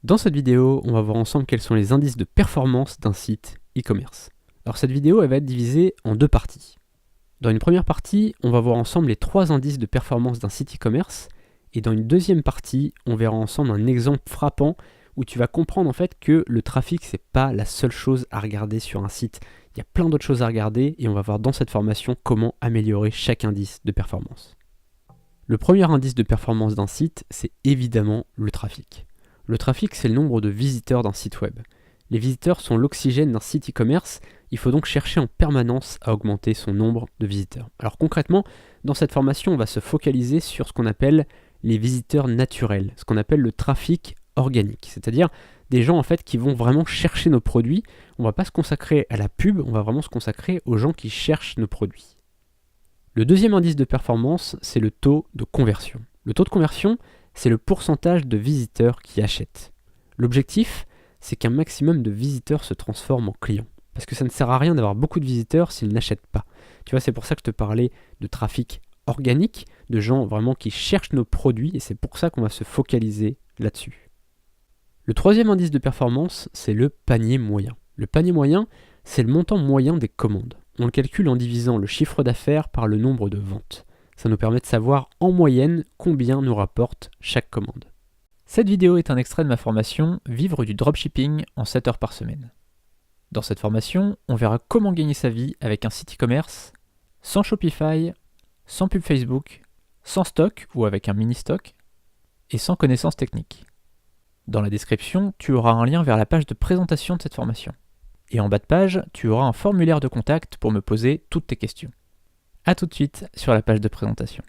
Dans cette vidéo, on va voir ensemble quels sont les indices de performance d'un site e-commerce. Alors cette vidéo, elle va être divisée en deux parties. Dans une première partie, on va voir ensemble les 3 indices de performance d'un site e-commerce, et dans une deuxième partie, on verra ensemble un exemple frappant où tu vas comprendre en fait que le trafic, c'est pas la seule chose à regarder sur un site. Il y a plein d'autres choses à regarder et on va voir dans cette formation comment améliorer chaque indice de performance. Le premier indice de performance d'un site, c'est évidemment le trafic. Le trafic, c'est le nombre de visiteurs d'un site web. Les visiteurs sont l'oxygène d'un site e-commerce, il faut donc chercher en permanence à augmenter son nombre de visiteurs. Alors concrètement, dans cette formation, on va se focaliser sur ce qu'on appelle les visiteurs naturels, ce qu'on appelle le trafic organique, c'est-à-dire des gens en fait qui vont vraiment chercher nos produits. On ne va pas se consacrer à la pub, on va vraiment se consacrer aux gens qui cherchent nos produits. Le deuxième indice de performance, c'est le taux de conversion. Le taux de conversion, c'est le pourcentage de visiteurs qui achètent. L'objectif, c'est qu'un maximum de visiteurs se transforment en clients. Parce que ça ne sert à rien d'avoir beaucoup de visiteurs s'ils n'achètent pas. Tu vois, c'est pour ça que je te parlais de trafic organique, de gens vraiment qui cherchent nos produits, et c'est pour ça qu'on va se focaliser là-dessus. Le troisième indice de performance, c'est le panier moyen. Le panier moyen, c'est le montant moyen des commandes. On le calcule en divisant le chiffre d'affaires par le nombre de ventes. Ça nous permet de savoir en moyenne combien nous rapporte chaque commande. Cette vidéo est un extrait de ma formation « Vivre du dropshipping en 7 heures par semaine ». Dans cette formation, on verra comment gagner sa vie avec un site e-commerce sans Shopify, sans pub Facebook, sans stock ou avec un mini-stock et sans connaissances techniques. Dans la description, tu auras un lien vers la page de présentation de cette formation. Et en bas de page, tu auras un formulaire de contact pour me poser toutes tes questions. A tout de suite sur la page de présentation.